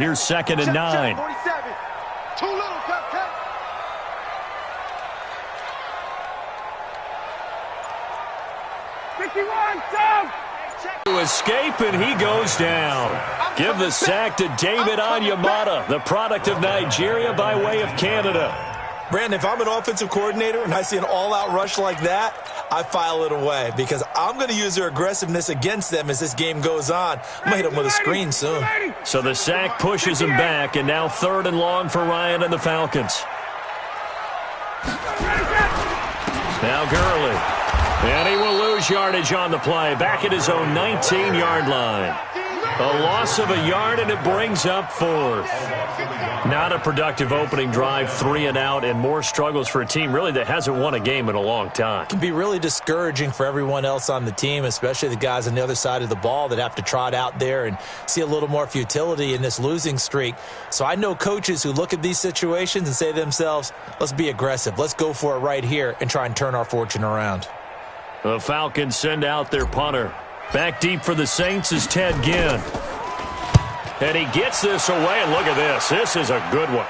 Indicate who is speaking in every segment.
Speaker 1: Here's 2nd and 9.
Speaker 2: 47. Too little, cut.
Speaker 1: To escape, and he goes down. Give the sack to David Onyemata, the product of Nigeria by way of Canada.
Speaker 3: Brandon, if I'm an offensive coordinator and I see an all-out rush like that, I file it away because I'm going to use their aggressiveness against them as this game goes on. I'm going to hit them with a screen soon.
Speaker 1: So the sack pushes him back, and now 3rd and long for Ryan and the Falcons. Now Gurley. And he will lose yardage on the play, back at his own 19-yard line. A loss of a yard, and it brings up 4th. Not a productive opening drive, 3 and out, and more struggles for a team really that hasn't won a game in a long time.
Speaker 3: It can be really discouraging for everyone else on the team, especially the guys on the other side of the ball that have to trot out there and see a little more futility in this losing streak. So I know coaches who look at these situations and say to themselves, let's be aggressive. Let's go for it right here and try and turn our fortune around.
Speaker 1: The Falcons send out their punter. Back deep for the Saints is Ted Ginn. And he gets this away, and look at this. This is a good one.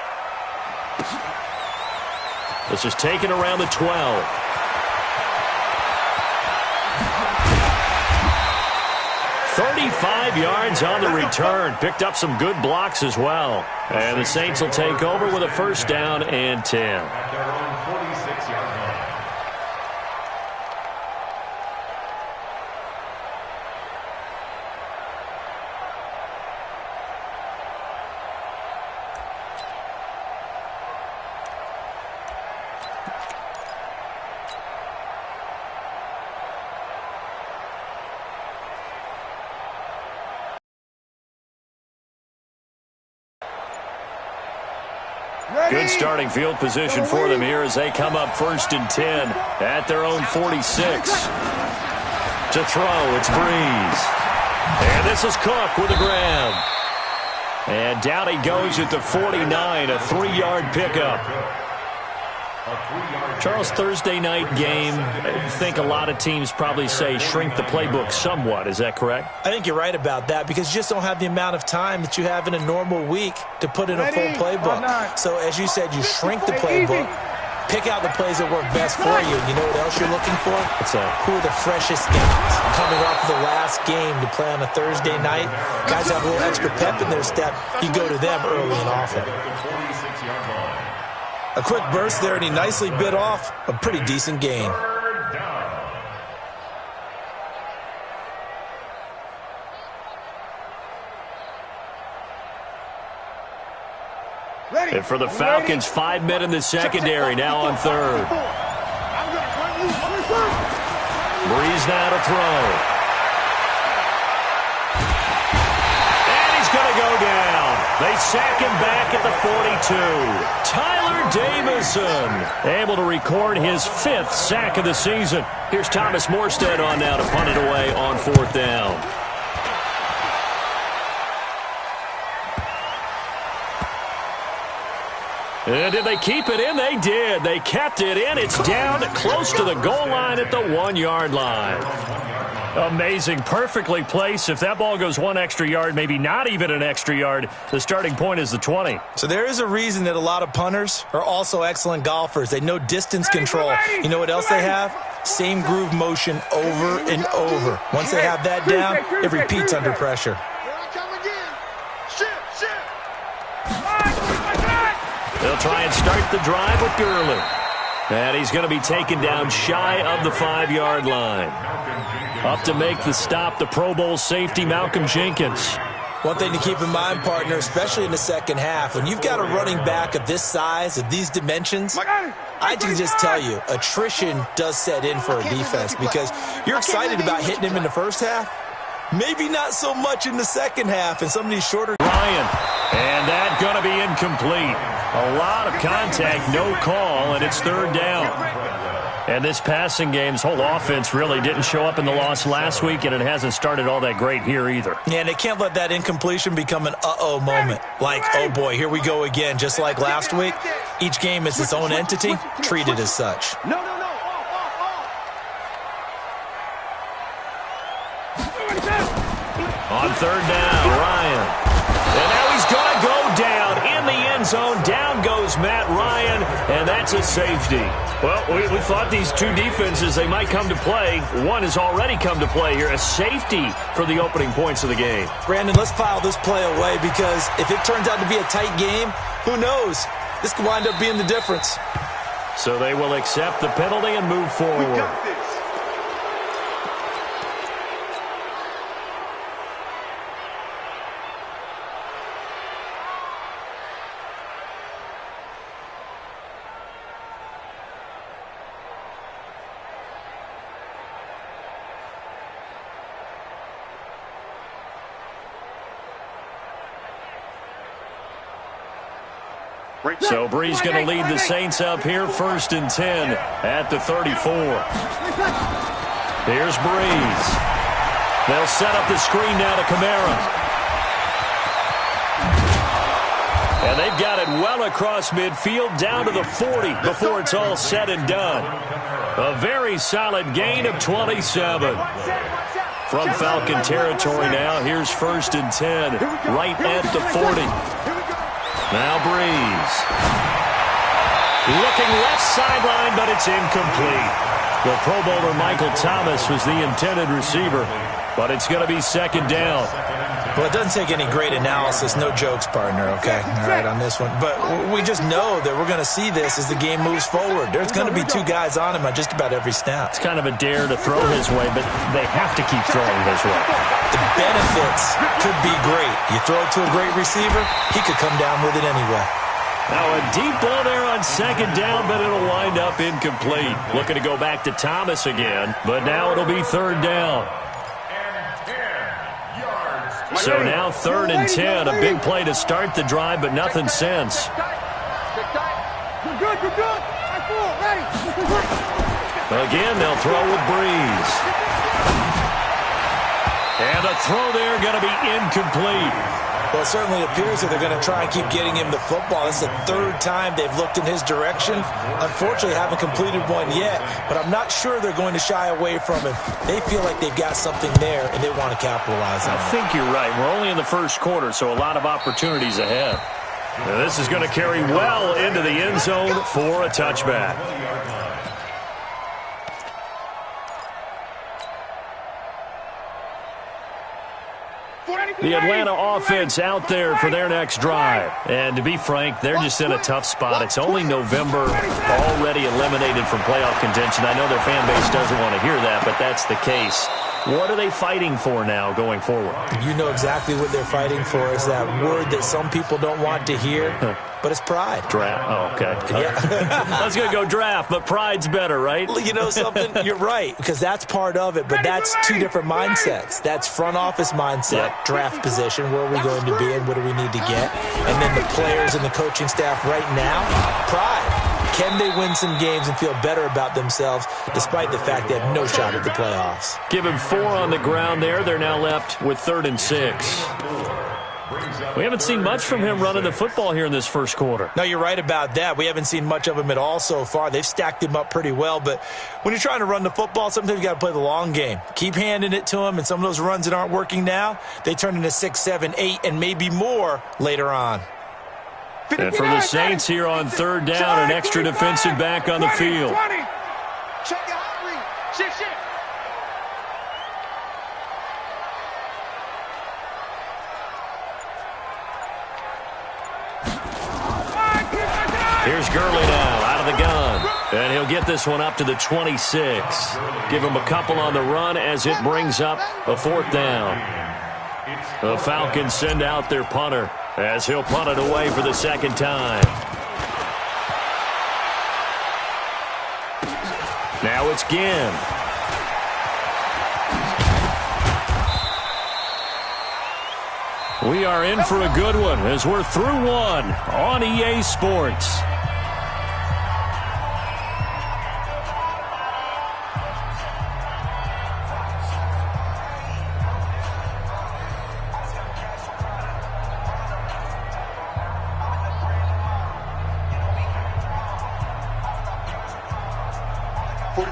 Speaker 1: This is taken around the 12. "35 yards on the return. Picked up some good blocks as well. And the Saints will take over with a 1st down and 10. Good starting field position for them here as they come up 1st and 10 at their own 46. To throw, it's Breeze. And this is Cook with a grab. And down he goes at the 49, a 3-yard pickup. Charles, Thursday night game, I think a lot of teams probably say shrink the playbook somewhat. Is that correct?
Speaker 3: I think you're right about that because you just don't have the amount of time that you have in a normal week to put in a full playbook. So as you said, you shrink the playbook, pick out the plays that work best for you. And you know what else you're looking for? Who are the freshest guys coming off the last game to play on a Thursday night? Guys have a little extra pep in their step. You go to them early and often. A quick burst there, and he nicely bit off a pretty decent gain.
Speaker 1: And for the Falcons, 5 men in the secondary, now on 3rd. Breeze now to throw. And he's going to go down. They sack him back at the 42. Tyler Davison able to record his 5th sack of the season. Here's Thomas Morstead on now to punt it away on 4th down. And did they keep it in? They did. They kept it in. It's down close to the goal line at the 1-yard line. Amazing. Perfectly placed. If that ball goes 1 extra yard, maybe not even an extra yard, the starting point is the 20.
Speaker 3: So there is a reason that a lot of punters are also excellent golfers. They know distance control. You know what else they have? Same groove motion over and over. Once they have that down, it repeats under pressure.
Speaker 1: They'll try and start the drive with Gurley. And he's going to be taken down shy of the 5-yard line. Up to make the stop, the Pro Bowl safety, Malcolm Jenkins.
Speaker 3: One thing to keep in mind, partner, especially in the second half, when you've got a running back of this size, of these dimensions, I can just tell you, attrition does set in for a defense because you're excited about hitting him in the first half. Maybe not so much in the second half, and some of these shorter...
Speaker 1: Ryan, and that's going to be incomplete. A lot of contact, no call, and it's 3rd down. And this passing game's whole offense really didn't show up in the loss last week, and it hasn't started all that great here either.
Speaker 3: Yeah, and they can't let that incompletion become an uh-oh moment. Like, oh boy, here we go again, just like last week. Each game is its own entity, treated as such.
Speaker 1: On 3rd down, Ryan. And now he's going to go and that's a safety. Well, we thought these two defenses, they might come to play. One has already come to play here, a safety for the opening points of the game.
Speaker 3: Brandon, let's file this play away because if it turns out to be a tight game, who knows? This could wind up being the difference.
Speaker 1: So they will accept the penalty and move forward. So Bree's going to lead the Saints up here, 1st and 10 at the 34. Here's Breeze. They'll set up the screen now to Kamara. And they've got it well across midfield down to the 40 before it's all said and done. A very solid gain of 27. From Falcon territory now, here's 1st and 10 right at the 40. Now Breeze. Looking left sideline, but it's incomplete. The Pro Bowler Michael Thomas was the intended receiver, but it's going to be 2nd down.
Speaker 3: Well, it doesn't take any great analysis. No jokes, partner, okay? All right, on this one. But we just know that we're going to see this as the game moves forward. There's going to be 2 guys on him on just about every snap.
Speaker 1: It's kind of a dare to throw his way, but they have to keep throwing his way.
Speaker 3: The benefits could be great. You throw it to a great receiver, he could come down with it anyway.
Speaker 1: Now a deep ball there on 2nd down, but it'll wind up incomplete. Looking to go back to Thomas again, but now it'll be 3rd down. So now 3rd and 10, a big play to start the drive, but nothing since.
Speaker 2: You're good, you're good. Ready.
Speaker 1: Again, they'll throw with Breeze. And a throw there going to be incomplete.
Speaker 3: Well, it certainly appears that they're going to try and keep getting him the football. This is the 3rd time they've looked in his direction. Unfortunately, haven't completed one yet, but I'm not sure they're going to shy away from him. They feel like they've got something there, and they want to capitalize on it.
Speaker 1: I think you're right. We're only in the 1st quarter, so a lot of opportunities ahead. Now, this is going to carry well into the end zone for a touchback. The Atlanta offense out there for their next drive. And to be frank, they're just in a tough spot. It's only November, already eliminated from playoff contention. I know their fan base doesn't want to hear that, but that's the case. What are they fighting for now going forward?
Speaker 3: You know exactly what they're fighting for. Is that word that some people don't want to hear, but it's pride.
Speaker 1: Draft. Oh, okay.
Speaker 3: Yeah.
Speaker 1: I was going to go draft, but pride's better, right?
Speaker 3: You know something? You're right, because that's part of it, but that's 2 different mindsets. That's front office mindset, draft position, where are we going to be and what do we need to get? And then the players and the coaching staff right now, pride. Can they win some games and feel better about themselves despite the fact they have no shot at the playoffs?
Speaker 1: Give him 4 on the ground there. They're now left with 3rd and 6. We haven't seen much from him running the football here in this 1st quarter.
Speaker 3: No, you're right about that. We haven't seen much of him at all so far. They've stacked him up pretty well, but when you're trying to run the football, sometimes you got to play the long game. Keep handing it to him, and some of those runs that aren't working now, they turn into 6, 7, 8, and maybe more later on.
Speaker 1: And for the Saints here on 3rd down, an extra defensive back on the field.
Speaker 2: Check your hot read. Shift.
Speaker 1: Here's Gurley now out of the gun. And he'll get this one up to the 26. Give him a couple on the run as it brings up a 4th down. The Falcons send out their punter as he'll punt it away for the 2nd time. Now it's Ginn. We are in for a good one as we're through one on EA Sports.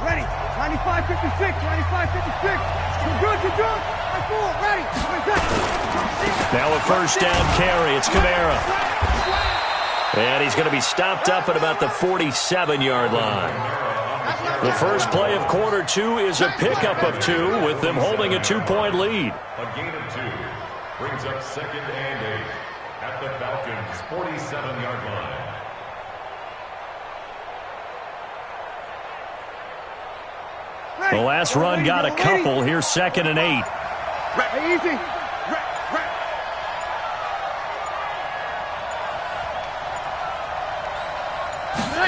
Speaker 2: Ready. 95-56. 95-56. You're good. Ready.
Speaker 1: Now a 1st down carry. It's Kamara. And he's going to be stopped up at about the 47-yard line. The first play of quarter two is a pickup of 2 with them holding a 2-point lead.
Speaker 4: A gain of 2 brings up 2nd and 8 at the Falcons' 47-yard line.
Speaker 1: The last run got a couple. Here's 2nd and 8.
Speaker 2: Easy.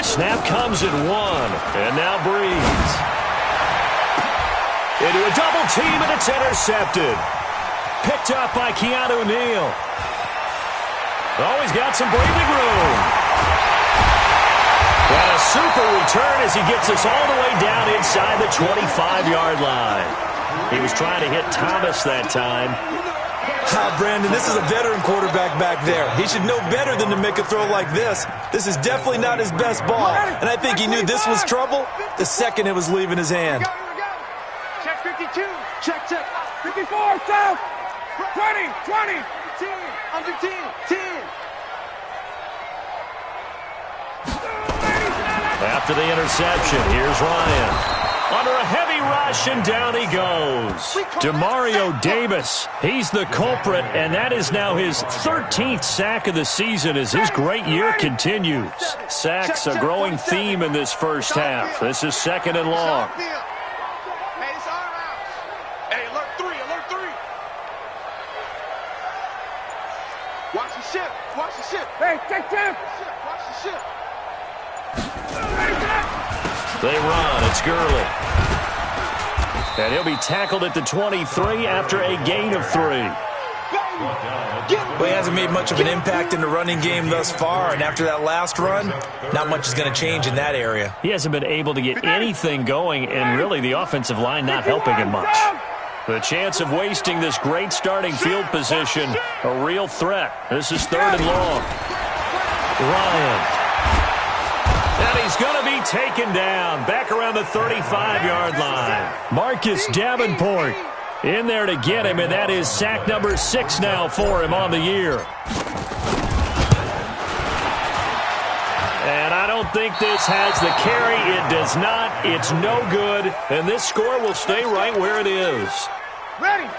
Speaker 1: Snap comes at 1, and now Breeze. Into a double team, and it's intercepted. Picked up by Keanu Neal. Oh, he's got some breathing room. And a super return as he gets us all the way down inside the 25-yard line. He was trying to hit Thomas that time.
Speaker 3: Brandon, this is a veteran quarterback back there. He should know better than to make a throw like this. This is definitely not his best ball. And I think he knew this was trouble the second it was leaving his hand.
Speaker 2: Check 52. Check. 54, south. 20, 10, under 10, 10.
Speaker 1: After the interception, here's Ryan. Under a heavy rush, and down he goes. Demario Davis, he's the culprit, and that is now his 13th sack of the season as his great year continues. Sacks a growing theme in this first half. This is 2nd and long.
Speaker 2: Hey, it's our house. Hey, alert 3. Watch the ship. Hey, take 10. Watch the ship.
Speaker 1: They run. It's Gurley. And he'll be tackled at the 23 after a gain of 3.
Speaker 3: Well, he hasn't made much of an impact in the running game thus far, and after that last run, not much is going to change in that area.
Speaker 1: He hasn't been able to get anything going, and really the offensive line not helping him much. The chance of wasting this great starting field position, a real threat. This is 3rd and long. Ryan. And he's going to be taken down back around the 35-yard line. Marcus Davenport in there to get him, and that is sack number 6 now for him on the year. And I don't think this has the carry. It does not. It's no good. And this score will stay right where it is.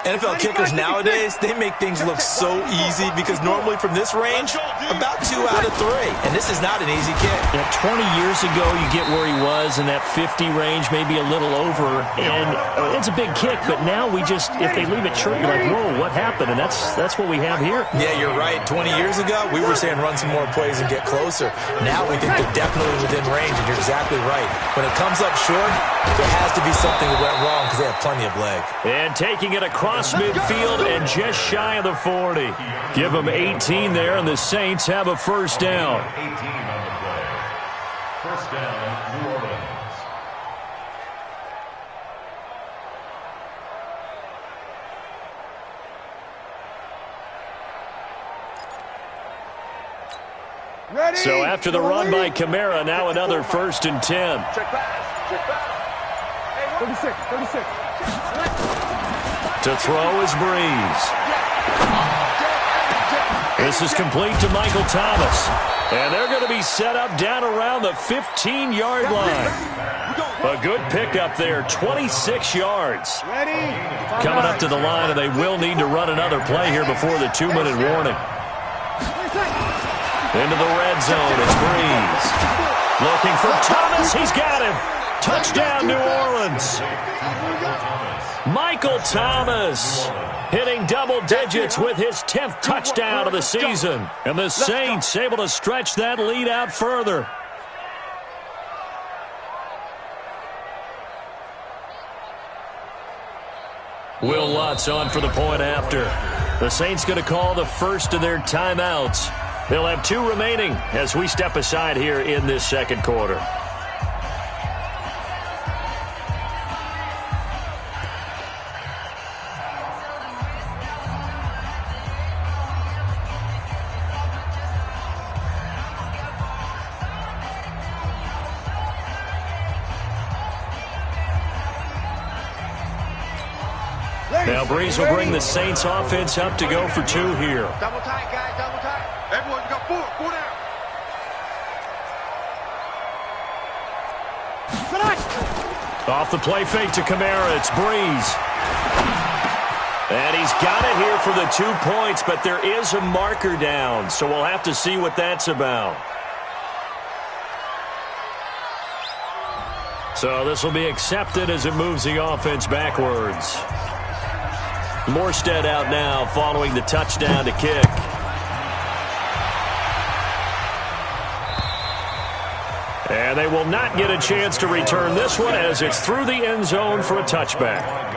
Speaker 3: NFL kickers nowadays, they make things look so easy because normally from this range, about 2 out of 3. And this is not an easy kick.
Speaker 1: Yeah, 20 years ago, you get where he was in that 50 range, maybe a little over. And it's a big kick, but now we just, if they leave it short, you're like, whoa, what happened? And that's what we have here.
Speaker 3: Yeah, you're right. 20 years ago, we were saying run some more plays and get closer. Now we think they're definitely within range, and you're exactly right. When it comes up short, there has to be something that went wrong because they have plenty of leg.
Speaker 1: And taking it across midfield and just shy of the 40. Give them 18 there, and the Saints have a first down.
Speaker 4: 18 on the play. First down, New Orleans.
Speaker 2: Ready.
Speaker 1: So after the run by Kamara, now another 1st and 10.
Speaker 2: Check pass. 36.
Speaker 1: To throw is Breeze. This is complete to Michael Thomas. And they're going to be set up down around the 15-yard line. A good pickup there, 26 yards. Coming up to the line, and they will need to run another play here before the 2-minute warning. Into the red zone, it's Breeze. Looking for Thomas, he's got him. Touchdown, New Orleans. Michael Thomas hitting double digits with his 10th touchdown of the season. And the Saints able to stretch that lead out further. Will Lutz on for the point after. The Saints going to call the first of their timeouts. They'll have 2 remaining as we step aside here in this second quarter. Now Breeze will bring the Saints offense up to go for 2 here.
Speaker 2: Double tight, guys, double tight. Everyone got 4 down.
Speaker 1: Off the play fake to Kamara, it's Breeze. And he's got it here for the 2 points, but there is a marker down, so we'll have to see what that's about. So this will be accepted as it moves the offense backwards. Morstead out now following the touchdown to kick. And they will not get a chance to return this one as it's through the end zone for a touchback.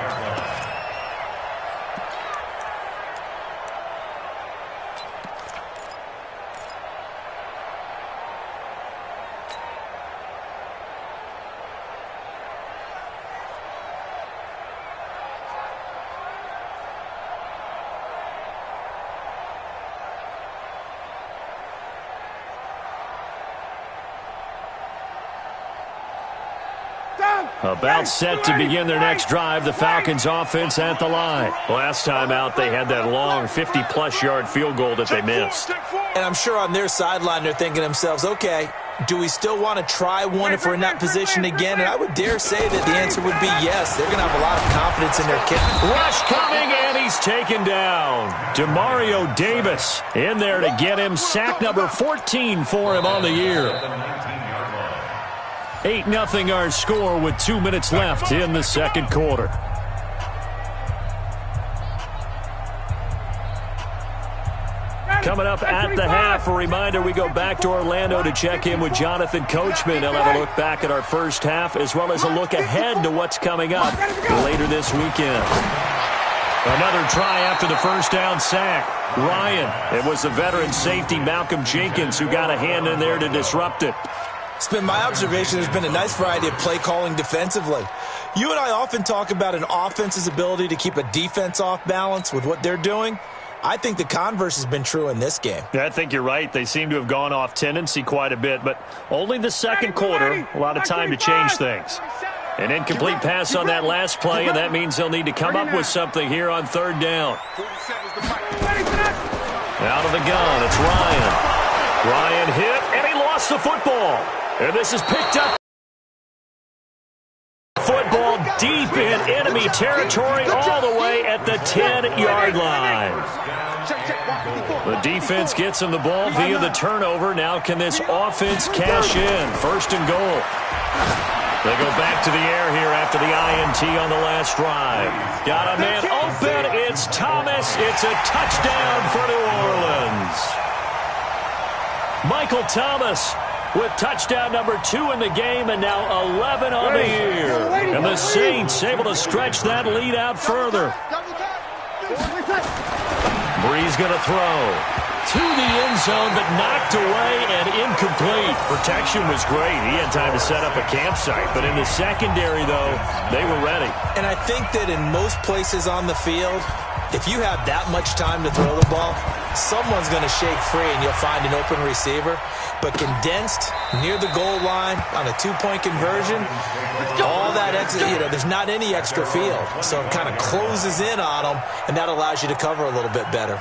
Speaker 1: About set to begin their next drive, the Falcons offense at the line. Last time out, they had that long 50-plus yard field goal that they missed.
Speaker 3: And I'm sure on their sideline they're thinking to themselves, okay, do we still want to try one if we're in that position again? And I would dare say that the answer would be yes. They're going to have a lot of confidence in their kick.
Speaker 1: Rush coming, and he's taken down. Demario Davis in there to get him. Sack number 14 for him on the year. 8-0 our score with 2 minutes left in the second quarter. Coming up at the half, a reminder, we go back to Orlando to check in with Jonathan Coachman. He'll have a look back at our first half as well as a look ahead to what's coming up later this weekend. Another try after the first down sack. Ryan, it was the veteran safety Malcolm Jenkins who got a hand in there to disrupt it.
Speaker 3: It's been my observation there's been a nice variety of play calling defensively. You and I often talk about an offense's ability to keep a defense off balance with what they're doing. I think the converse has been true in this game.
Speaker 1: Yeah, I think you're right. They seem to have gone off tendency quite a bit, but only the second quarter, a lot of time to change things. An incomplete pass on that last play, and that means they'll need to come up with something here on third down. Out of the gun, it's Ryan. Ryan hit, and he lost the football. And this is picked up. Football deep in enemy territory all the way at the 10-yard line. The defense gets him the ball via the turnover. Now can this offense cash in? First and goal. They go back to the air here after the INT on the last drive. Got a man open. It's Thomas. It's a touchdown for New Orleans. Michael Thomas with touchdown number 2 in the game and now 11 on the year. And the Saints able to stretch that lead out further. Breeze going to throw to the end zone, but knocked away and incomplete. Protection was great. He had time to set up a campsite. But in the secondary, though, they were ready.
Speaker 3: And I think that in most places on the field, if you have that much time to throw the ball, someone's going to shake free and you'll find an open receiver. But condensed near the goal line on a 2-point conversion, all that extra, there's not any extra field. So it kind of closes in on them, and that allows you to cover a little bit better.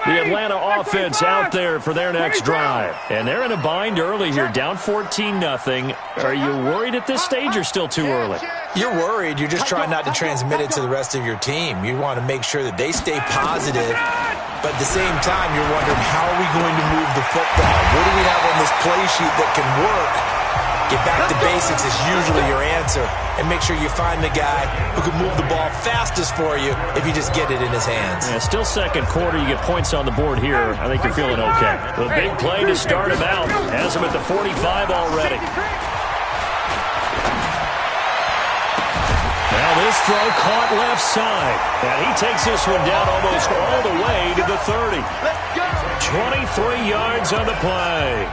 Speaker 1: The Atlanta offense out there for their next drive. And they're in a bind early here, down 14-0. Are you worried at this stage or still too early?
Speaker 3: You're worried. You're just trying not to transmit it to the rest of your team. You want to make sure that they stay positive. But at the same time, you're wondering, how are we going to move the football? What do we have on this play sheet that can work? Get back to basics is usually your answer. And make sure you find the guy who can move the ball fastest for you if you just get it in his hands.
Speaker 1: Yeah, still second quarter. You get points on the board here. I think you're feeling okay. The big play to start him out. Has him at the 45 already. Now this throw caught left side. And he takes this one down almost all the way to the 30. 23 yards on the play.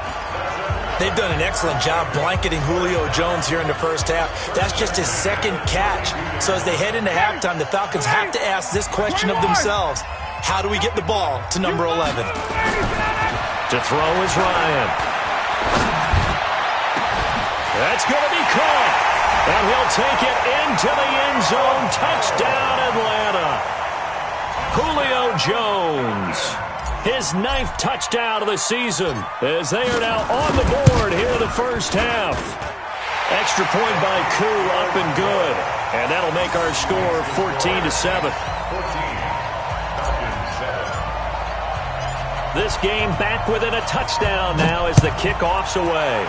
Speaker 3: They've done an excellent job blanketing Julio Jones here in the first half. That's just his second catch. So as they head into halftime, the Falcons have to ask this question of themselves. How do we get the ball to number 11?
Speaker 1: To throw is Ryan. That's going to be caught. And he'll take it into the end zone. Touchdown, Atlanta. Julio Jones. His 9th touchdown of the season as they are now on the board here in the first half. Extra point by Coop, up and good. And that'll make our score 14-7. This game back within a touchdown now as the kickoff's away.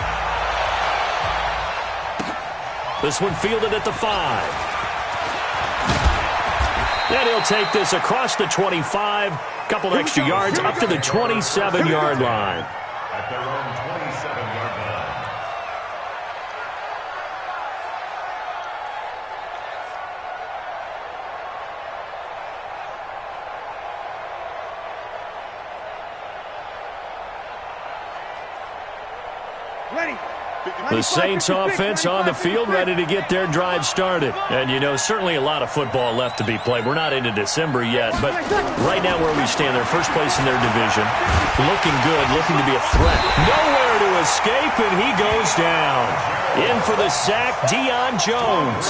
Speaker 1: This one fielded at the 5. And he'll take this across the 25. Couple extra yards up to the 27-yard line.
Speaker 4: At their own 27-yard line.
Speaker 2: Ready.
Speaker 1: The Saints offense on the field, ready to get their drive started. And, you know, certainly a lot of football left to be played. We're not into December yet, but right now where we stand, they're first place in their division. Looking good, looking to be a threat. Nowhere to escape, and he goes down. In for the sack, Deion Jones.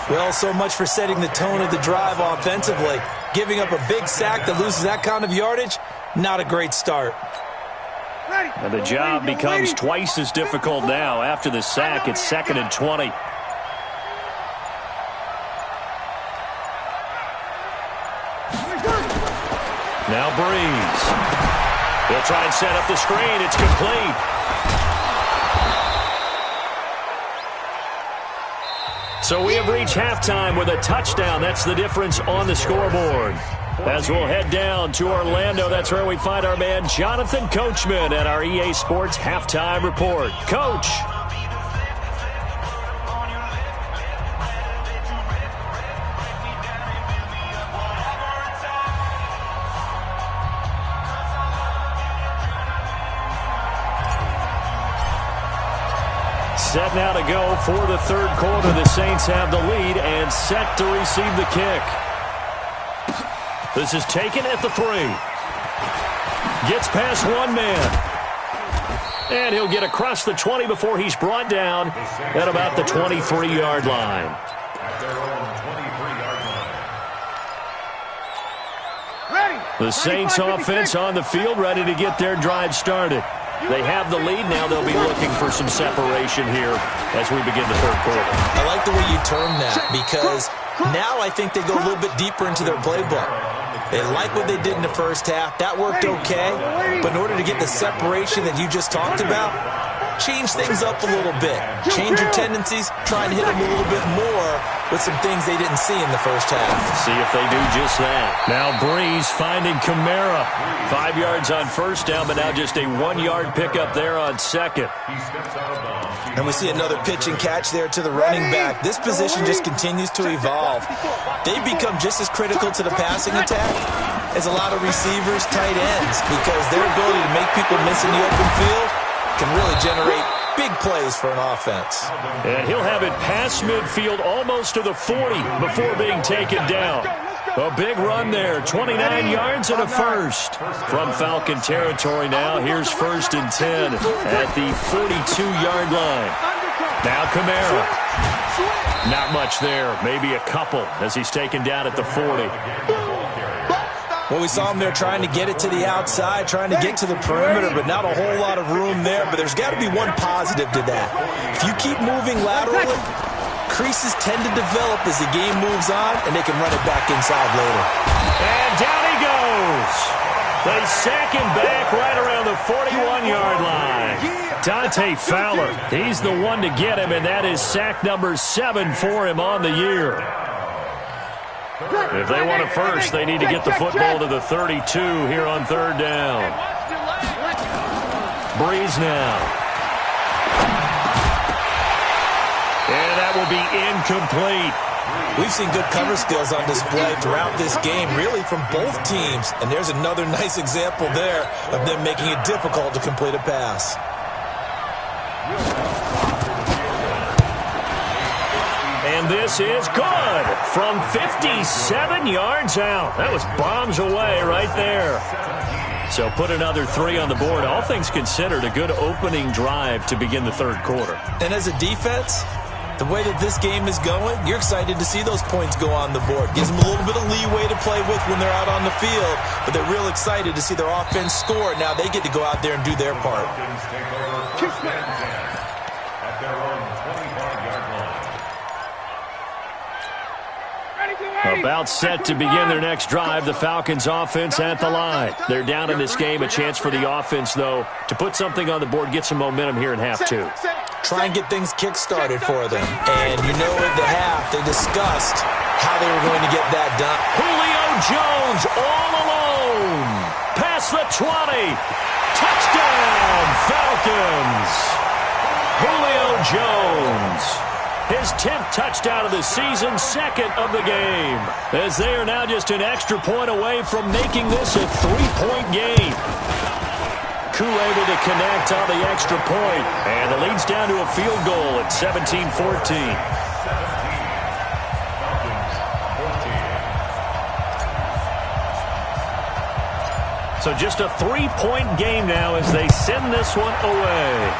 Speaker 3: Well, so much for setting the tone of the drive offensively. Giving up a big sack that loses that kind of yardage, not a great start.
Speaker 1: And the job becomes twice as difficult now. After the sack, it's 2nd and 20. Now Breeze. He'll try and set up the screen. It's complete. So we have reached halftime with a touchdown. That's the difference on the scoreboard. As we'll head down to Orlando, that's where we find our man Jonathan Coachman at our EA Sports Halftime Report. Coach. Set now to go for the third quarter. The Saints have the lead and set to receive the kick. This is taken at the 3. Gets past one man. And he'll get across the 20 before he's brought down at about the 23-yard line.
Speaker 4: At their own 23-yard line.
Speaker 1: The Saints offense on the field, ready to get their drive started. They have the lead. Now they'll be looking for some separation here as we begin the third quarter.
Speaker 3: I like the way you term that because now I think they go a little bit deeper into their playbook. They like what they did in the first half. That worked okay. But in order to get the separation that you just talked about, change things up a little bit. Change your tendencies. Try and hit them a little bit more with some things they didn't see in the first half.
Speaker 1: See if they do just that. Now Breeze finding Kamara. 5 yards on first down, but now just a 1-yard pickup there on second.
Speaker 3: And we see another pitch and catch there to the running back. This position just continues to evolve. They've become just as critical to the passing attack as a lot of receivers, tight ends, because their ability to make people miss in the open field can really generate big plays for an offense.
Speaker 1: And he'll have it past midfield almost to the 40 before being taken down. A big run there, 29 yards and a first. From Falcon territory now, here's 1st and 10 at the 42-yard line. Now Kamara. Not much there, maybe a couple as he's taken down at the 40.
Speaker 3: Well, we saw him there trying to get it to the outside, trying to get to the perimeter, but not a whole lot of room there. But there's got to be one positive to that. If you keep moving laterally, creases tend to develop as the game moves on, and they can run it back inside later.
Speaker 1: And down he goes. They sack him back right around the 41-yard line. Dante Fowler, he's the one to get him, and that is sack number 7 for him on the year. If they want it first, they need to get the football to the 32 here on third down. Breeze now. And that will be incomplete.
Speaker 3: We've seen good cover skills on display throughout this game, really from both teams. And there's another nice example there of them making it difficult to complete a pass.
Speaker 1: And this is good from 57 yards out. That was bombs away right there. So put another 3 on the board. All things considered, a good opening drive to begin the third quarter.
Speaker 3: And as a defense, The way that this game is going, you're excited to see those points go on the board. Gives them a little bit of leeway to play with when they're out on the field, but they're real excited to see their offense score. Now they get to go out there and do their part.
Speaker 4: At their own 25-yard line.
Speaker 1: About set to begin their next drive, the Falcons offense at the line. They're down in this game. A chance for the offense, though, to put something on the board, get some momentum here in half two.
Speaker 3: Try and get things kick-started for them. And you know at the half, they discussed how they were going to get that done.
Speaker 1: Julio Jones all alone. Past the 20. Touchdown, Falcons. Julio Jones. His 10th touchdown of the season, 2nd of the game. As they are now just an extra point away from making this a 3-point game. Coop able to connect on the extra point, and the lead's down to a field goal at 17-14. So just a 3-point game now as they send this one away.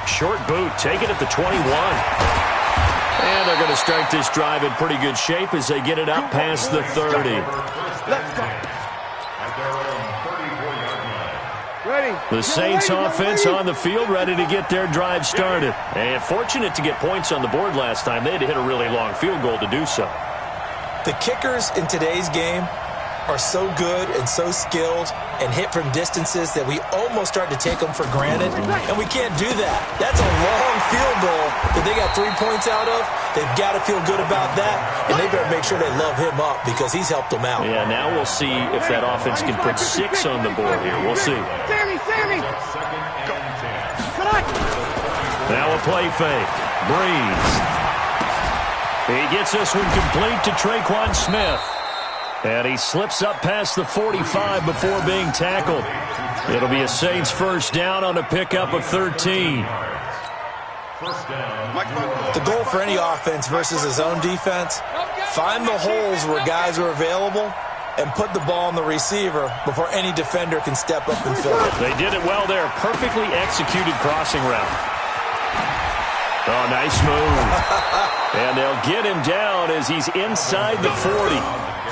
Speaker 1: Short boot, take it at the 21. And they're going to start this drive in pretty good shape as they get it up past the 30.
Speaker 2: Let's go.
Speaker 1: The Saints offense on the field, ready to get their drive started. And fortunate to get points on the board last time. They had to hit a really long field goal to do so.
Speaker 3: The kickers in today's game are so good and so skilled and hit from distances that we almost start to take them for granted, and we can't do that. That's a long field goal that they got 3 points out of. They've got to feel good about that, and they better make sure they love him up because he's helped them out.
Speaker 1: Yeah, now we'll see if that offense can put 6 on the board here. We'll see.
Speaker 2: Sammy!
Speaker 1: Now a play fake. Breeze. He gets this one complete to Traquan Smith. And he slips up past the 45 before being tackled. It'll be a Saints first down on a pickup of 13.
Speaker 3: The goal for any offense versus his own defense, find the holes where guys are available and put the ball on the receiver before any defender can step up and fill it.
Speaker 1: They did it well there. Perfectly executed crossing route. Oh, nice move. And they'll get him down as he's inside the 40.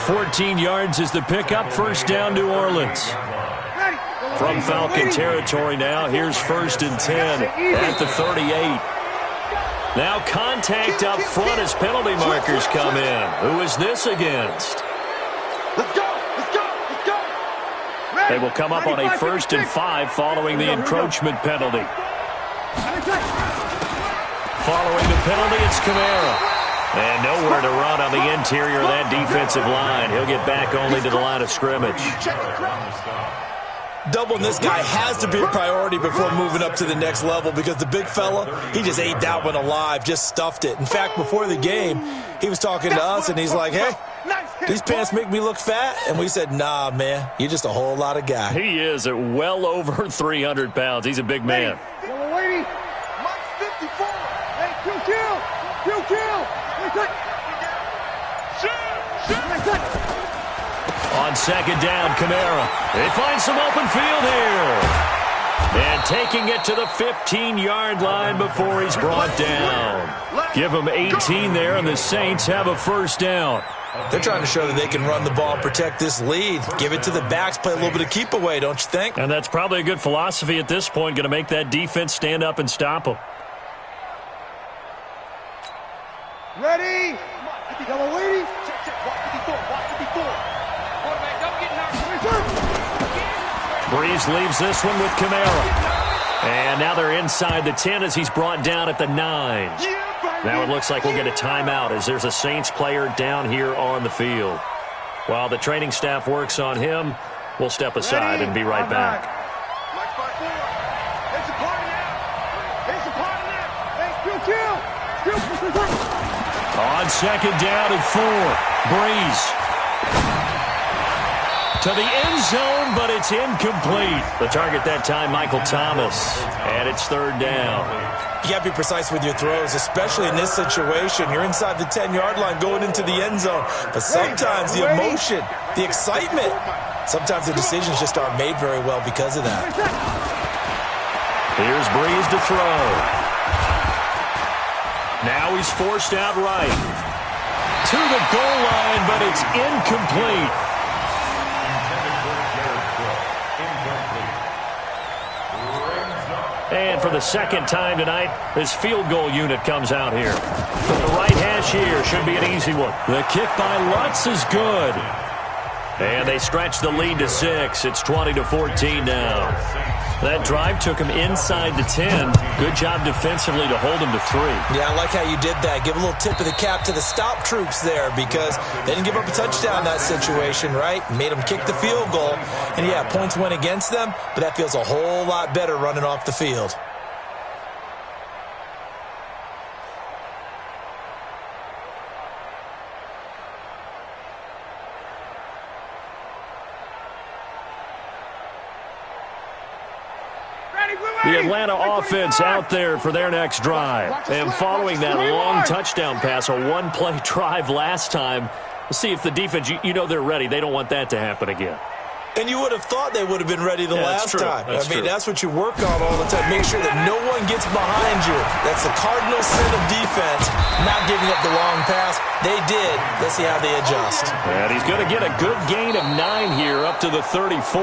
Speaker 1: 14 yards is the pickup. First down, New Orleans. From Falcon territory now, here's 1st and 10 at the 38. Now contact up front as penalty markers come in. Who is this against?
Speaker 2: Let's go! Let's go! Let's go!
Speaker 1: They will come up on a 1st and 5 following the encroachment penalty. Following the penalty, it's Kamara. And nowhere to run on the interior of that defensive line. He'll get back only to the line of scrimmage.
Speaker 3: Doubling this guy has to be a priority before moving up to the next level because the big fella, he just ate that one alive, just stuffed it. In fact, before the game, he was talking to us, and he's like, hey, these pants make me look fat? And we said, nah, man, you're just a whole lot of guy.
Speaker 1: He is at well over 300 pounds. He's a big man. On second down, Kamara. They find some open field here. And taking it to the 15-yard line before he's brought down. Give him 18 there, and the Saints have a first down.
Speaker 3: They're trying to show that they can run the ball and protect this lead. Give it to the backs, play a little bit of keep away, don't you think?
Speaker 1: And that's probably a good philosophy at this point, going to make that defense stand up and stop them.
Speaker 2: Ready? Yellow ladies. Check, check. Watch 54. Watch 54. Quarterback, don't get nervous.
Speaker 1: Breeze leaves this one with Kamara. And now they're inside the 10 as he's brought down at the 9. Now it looks like we'll get a timeout as there's a Saints player down here on the field. While the training staff works on him, we'll step aside and be right back.
Speaker 2: It's a party now. It's a party now. Hey, kill.
Speaker 1: On second down and 4, Breeze. To the end zone, but it's incomplete. The target that time, Michael Thomas. And it's 3rd down.
Speaker 3: You got to be precise with your throws, especially in this situation. You're inside the 10-yard line going into the end zone. But sometimes the emotion, the excitement, sometimes the decisions just aren't made very well because of that.
Speaker 1: Here's Breeze to throw. Now he's forced out right. To the goal line, but it's incomplete. And for the second time tonight, this field goal unit comes out here. From the right hash here, should be an easy one. The kick by Lutz is good. And they stretch the lead to 6. It's 20-14 now. That drive took him inside the 10. Good job defensively to hold him to 3.
Speaker 3: Yeah, I like how you did that. Give a little tip of the cap to the stop troops there because they didn't give up a touchdown in that situation, right? Made them kick the field goal. And, yeah, points went against them, but that feels a whole lot better running off the field.
Speaker 1: The Atlanta offense out there for their next drive. And following that long touchdown pass, a one-play drive last time, let's see if the defense, you know they're ready. They don't want that to happen again.
Speaker 3: And you would have thought they would have been ready the last time. That's what you work on all the time. Make sure that no one gets behind you. That's the cardinal sin of defense, not giving up the long pass. They did. Let's see how they adjust.
Speaker 1: And he's going to get a good gain of 9 here up to the 34.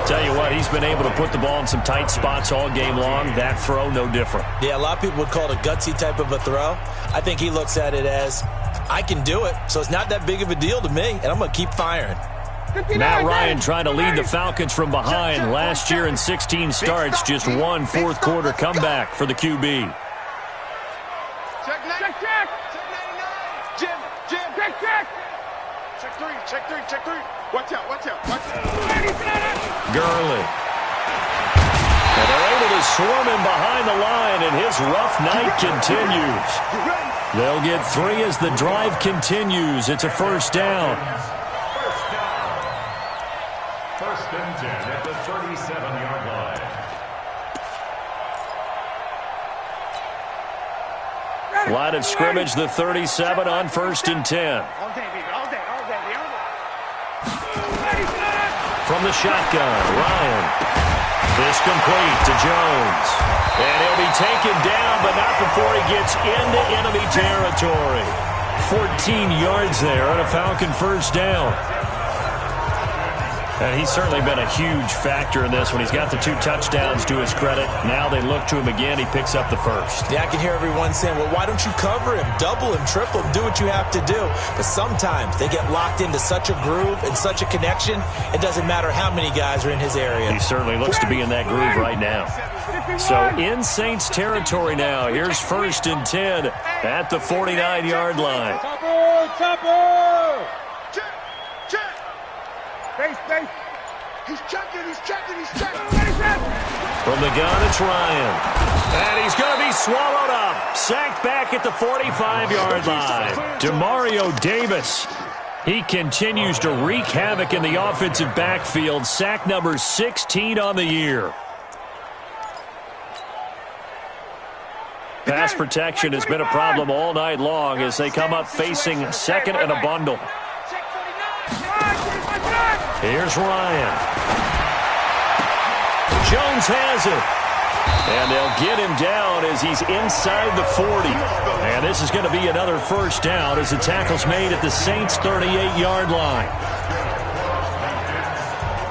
Speaker 1: Tell you what, he's been able to put the ball in some tight spots all game long. That throw, no different.
Speaker 3: Yeah, a lot of people would call it a gutsy type of a throw. I think he looks at it as, I can do it, so it's not that big of a deal to me, and I'm going to keep firing.
Speaker 1: Matt Ryan trying to lead the Falcons from behind. Last year in 16 starts, just one fourth-quarter comeback for the QB.
Speaker 2: Check. Jim. Check 3. Watch out.
Speaker 1: Gurley. And they're able to swarm him behind the line, and his rough night continues. They'll get 3 as the drive continues. It's a first down.
Speaker 4: First and 10 at the 37-yard line.
Speaker 1: Line of scrimmage, the 37 on first and 10. From the shotgun, Ryan. This complete to Jones. And he'll be taken down, but not before he gets into enemy territory. 14 yards there on a Falcon first down. And he's certainly been a huge factor in this when he's got the 2 touchdowns to his credit. Now they look to him again. He picks up the first.
Speaker 3: Yeah, I can hear everyone saying, well, why don't you cover him, double him, triple him, do what you have to do. But sometimes they get locked into such a groove and such a connection, it doesn't matter how many guys are in his area.
Speaker 1: He certainly looks to be in that groove right now. So in Saints territory now. Here's first and 10 at the 49-yard line.
Speaker 2: Topper! Check! Face. He's checking.
Speaker 1: From the gun, it's Ryan. And he's going to be swallowed up. Sacked back at the 45-yard line. Demario Davis. He continues to wreak havoc in the offensive backfield. Sack number 16 on the year. Pass protection has been a problem all night long as they come up facing second and a bundle. Here's Ryan. Jones has it. And they'll get him down as he's inside the 40. And this is going to be another first down as the tackle's made at the Saints' 38-yard line.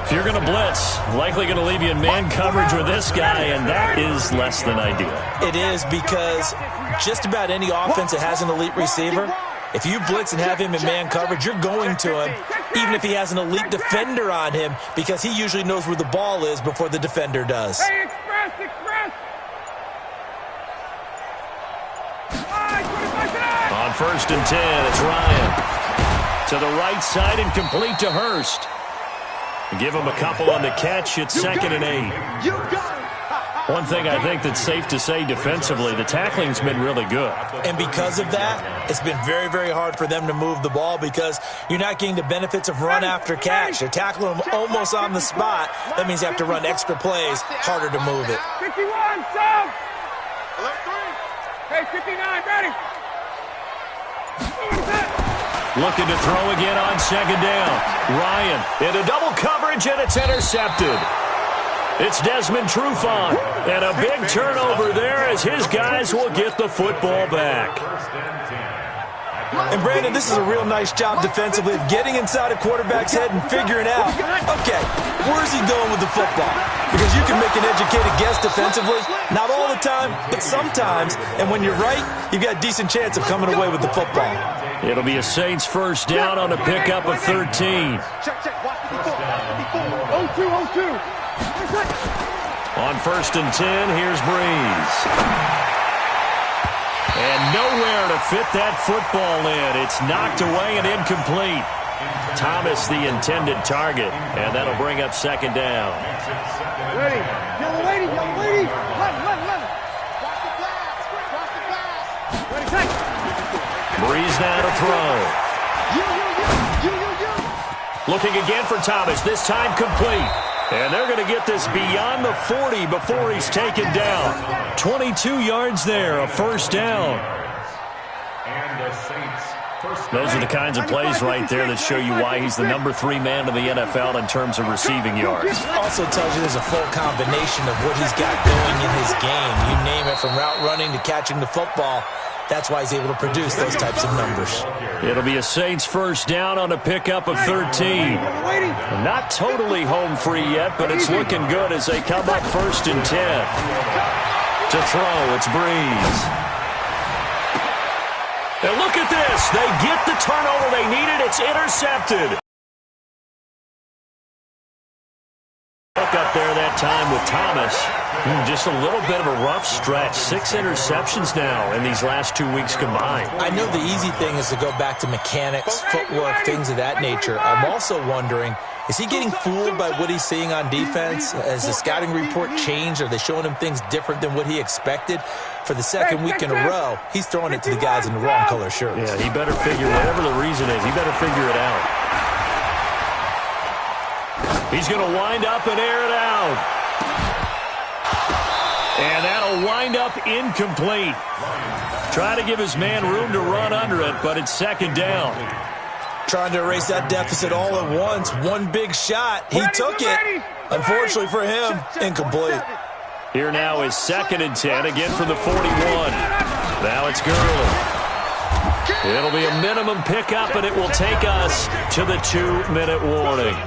Speaker 1: If you're going to blitz, likely going to leave you in man coverage with this guy, and that is less than ideal.
Speaker 3: It is because just about any offense that has an elite receiver, if you blitz and have him in man coverage, you're going to him, even if he has an elite defender on him, because he usually knows where the ball is before the defender does.
Speaker 2: Hey, express!
Speaker 1: On first and 10, it's Ryan. To the right side and complete to Hurst. Give him a couple on the catch. It's second and 8.
Speaker 2: You got it!
Speaker 1: One thing I think that's safe to say defensively, the tackling's been really good.
Speaker 3: And because of that, it's been very, very hard for them to move the ball because you're not getting the benefits of run after catch. They're tackling them almost on the spot. That means you have to run extra plays, harder to move it.
Speaker 2: 51, south! Hey, 59, ready!
Speaker 1: Looking to throw again on second down. Ryan into double coverage, and it's intercepted. It's Desmond Trufant. And a big turnover there as his guys will get the football back.
Speaker 3: And, Brandon, this is a real nice job defensively of getting inside a quarterback's head and figuring out, okay, where's he going with the football? Because you can make an educated guess defensively, not all the time, but sometimes. And when you're right, you've got a decent chance of coming away with the football.
Speaker 1: It'll be a Saints first down on a pickup of 13.
Speaker 2: Check. Watch the before. 0-2.
Speaker 1: On 1st and 10, here's Breeze. And nowhere to fit that football in. It's knocked away and incomplete. Thomas the intended target, and that'll bring up 2nd down.
Speaker 2: Ready. Yellow lady. Run. Watch the blast. Ready, take.
Speaker 1: Breeze now to throw.
Speaker 2: You.
Speaker 1: Looking again for Thomas, this time complete. And they're going to get this beyond the 40 before he's taken down. 22 yards there, a first down. Those are the kinds of plays right there that show you why he's the number 3 man in the NFL in terms of receiving yards.
Speaker 3: Also tells you there's a full combination of what he's got going in his game. You name it, from route running to catching the football. That's why he's able to produce those types of numbers. It'll be a Saints first down on a pickup of 13.
Speaker 1: Not totally home free yet, but it's looking good as they come up 1st and 10. To throw, it's Breeze. And look at this. They get the turnover they needed. It's intercepted. Look up there that time with Thomas. Just a little bit of a rough stretch. 6 interceptions now in these last 2 weeks combined.
Speaker 3: I know the easy thing is to go back to mechanics, footwork, things of that nature. I'm also wondering, is he getting fooled by what he's seeing on defense? Has the scouting report changed? Are they showing him things different than what he expected? For the 2nd week in a row, he's throwing it to the guys in the wrong color shirts.
Speaker 1: Yeah, he better figure, whatever the reason is, he better figure it out. He's going to wind up and air it out. And that'll wind up incomplete. Trying to give his man room to run under it, but it's 2nd down. Trying to erase that deficit all at once. One big shot. He took it. Unfortunately for him, incomplete. Here now is 2nd and 10, again from the 41. Now it's Gurley. It'll be a minimum pickup, and it will take us to the 2-minute warning.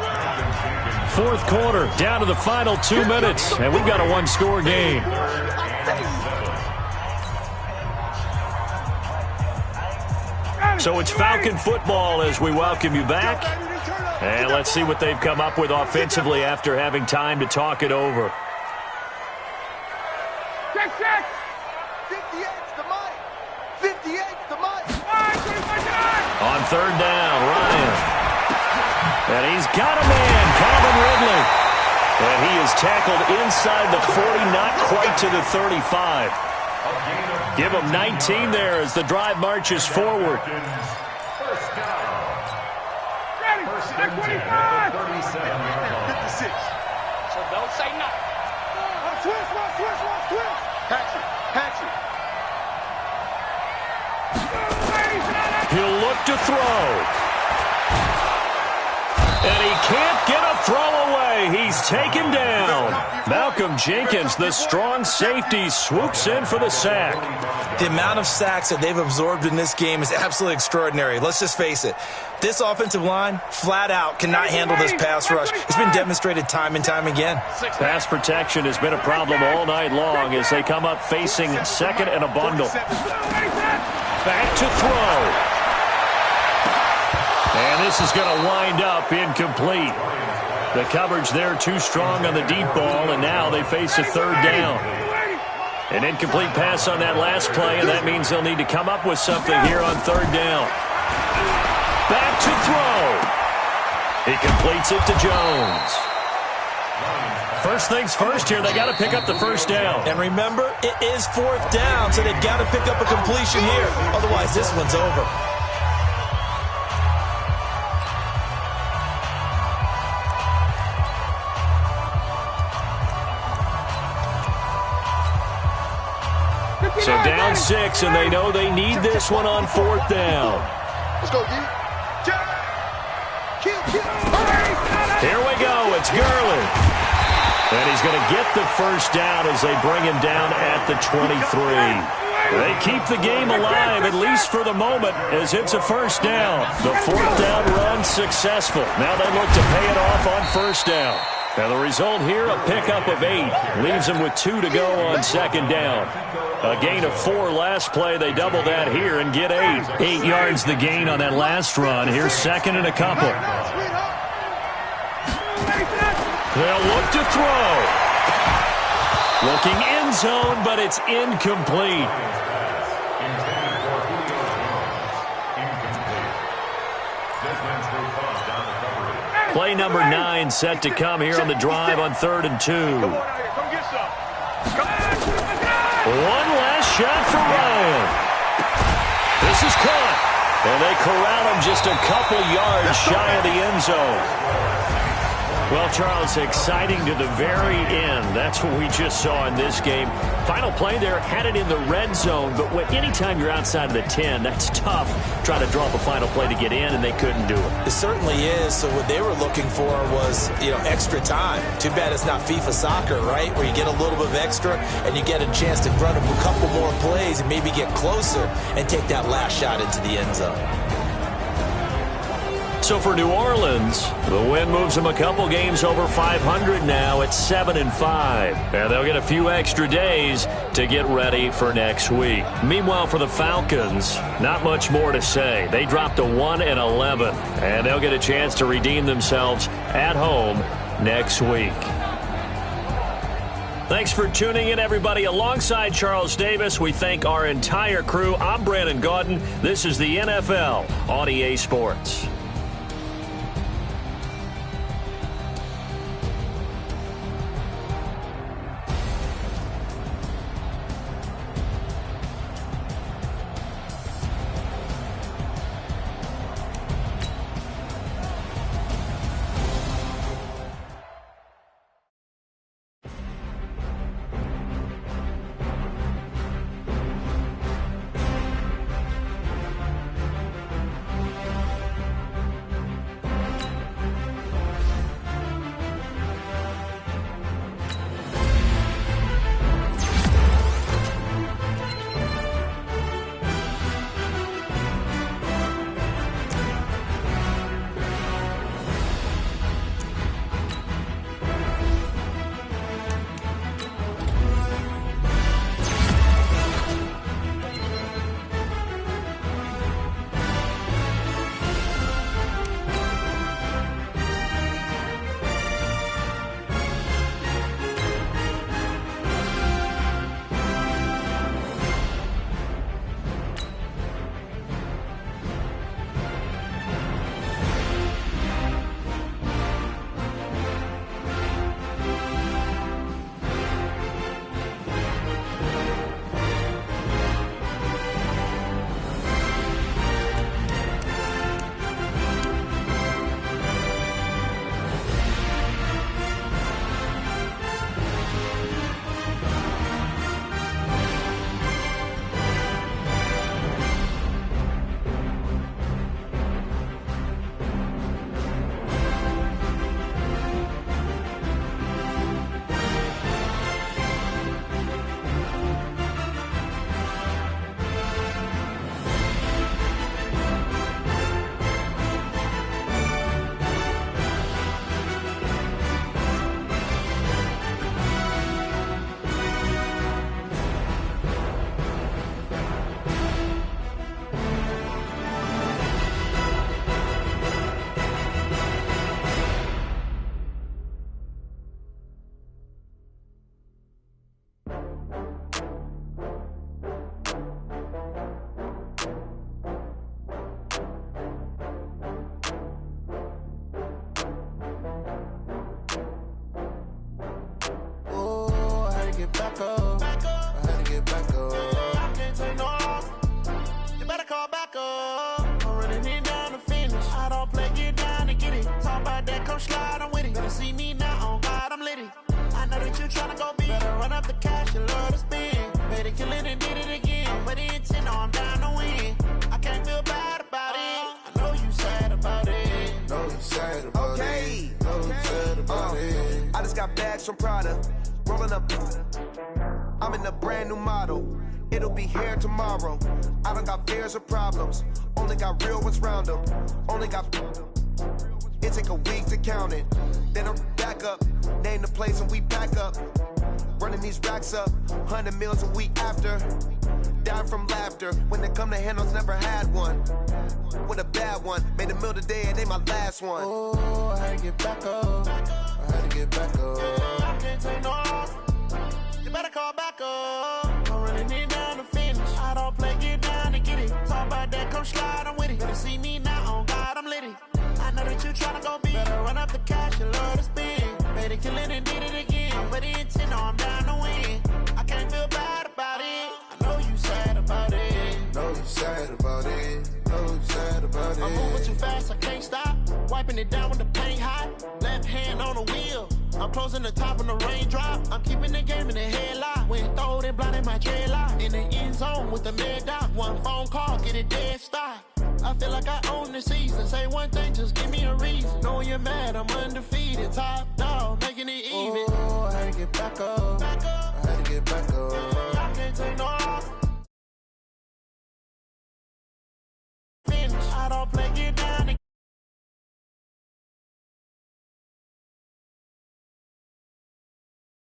Speaker 1: 4th quarter, down to the final 2 minutes, and we've got a 1-score game. So it's Falcon football as we welcome you back. And let's see what they've come up with offensively after having time to talk it over.
Speaker 2: Check. 58's the mic. 58's the mic.
Speaker 1: On 3rd down, Ryan. And he's got a man, Calvin Ridley. And he is tackled inside the 40, not quite to the 35. Give him 19 there as the drive marches forward.
Speaker 2: First down. Ready. 25. 56. So don't say nothing. Twist. Patrick.
Speaker 1: He'll look to throw. And he can't get a throw away. He's taken down. Malcolm Jenkins, the strong safety, swoops in for the sack.
Speaker 3: The amount of sacks that they've absorbed in this game is absolutely extraordinary. Let's just face it. This offensive line, flat out, cannot handle this pass rush. It's been demonstrated time and time again.
Speaker 1: Pass protection has been a problem all night long as they come up facing 2nd and a bundle. Back to throw. And this is going to wind up incomplete. The coverage there too strong on the deep ball, and now they face a 3rd down. An incomplete pass on that last play, and that means they'll need to come up with something here on 3rd down. Back to throw. He completes it to Jones. First things first here, they got to pick up the 1st down.
Speaker 3: And remember, it is 4th down, so they've got to pick up a completion here. Otherwise, this one's over.
Speaker 1: So down 6, and they know they need this one on 4th down.
Speaker 2: Let's go, D. Kill.
Speaker 1: Here we go. It's Gurley. And he's going to get the first down as they bring him down at the 23. They keep the game alive, at least for the moment, as it's a first down. The fourth down run successful. Now they look to pay it off on first down. And the result here, a pickup of 8. Leaves them with 2 to go on second down. A gain of 4 last play. They double that here and get 8. 8 yards the gain on that last run. Here's second and a couple. They'll look to throw. Looking end zone, but it's incomplete. Play number 9 set to come here on the drive on 3rd and 2. One last shot for Ryan. This is caught. And they corral him just a couple yards shy of the end zone. Well, Charles, exciting to the very end. That's what we just saw in this game. Final play there, had it in the red zone, but anytime you're outside of the 10, that's tough trying to draw up a final play to get in, and they couldn't do it.
Speaker 3: It certainly is. So what they were looking for was, extra time. Too bad it's not FIFA soccer, right, where you get a little bit of extra and you get a chance to run a couple more plays and maybe get closer and take that last shot into the end zone.
Speaker 1: So for New Orleans, the win moves them a couple games over 500 now at 7-5. And they'll get a few extra days to get ready for next week. Meanwhile, for the Falcons, not much more to say. They dropped to 1-11, and they'll get a chance to redeem themselves at home next week. Thanks for tuning in, everybody. Alongside Charles Davis, we thank our entire crew. I'm Brandon Gaudin. This is the NFL on EA Sports.
Speaker 5: bags from Prada, rolling up. I'm in a brand new model. It'll be here tomorrow. I don't got fears or problems. Only got real ones round them. Only got. It take a week to count it. Then I'm back up. Name the place and we back up. Running these racks up. 100 meals a week after. Dying from laughter. When it come to handles, never had one. With a bad one. Made a meal today, it ain't my last one.
Speaker 6: Oh, I had to get back up. I had to get back up.
Speaker 7: I can't take no loss. You better call back up. I'm running it down to finish. I don't play, get down to get it. Talk about that, come slide, I'm with it. Better see me now, on God, I'm litty. I know that you tryna go big. Better run up the cash, you love to spend. Better kill it and did it again. I'm ready in 10, no, I'm down to win. I can't feel bad about it. I know you sad about it.
Speaker 6: Know you sad about it. Know you sad about it.
Speaker 7: I'm moving too fast, I can't stop. Wiping it down with the paint hot. Left hand on the wheel. I'm closing the top on the raindrop. I'm keeping the game in the headlock. When throwed and blinded my dreadlock. In the end zone with the mid dot. One phone call, get it dead stop. I feel like I own the season. Say one thing, just give me a reason. Knowing you're mad, I'm undefeated. Top dog, making it even.
Speaker 6: Oh, I had to get back up.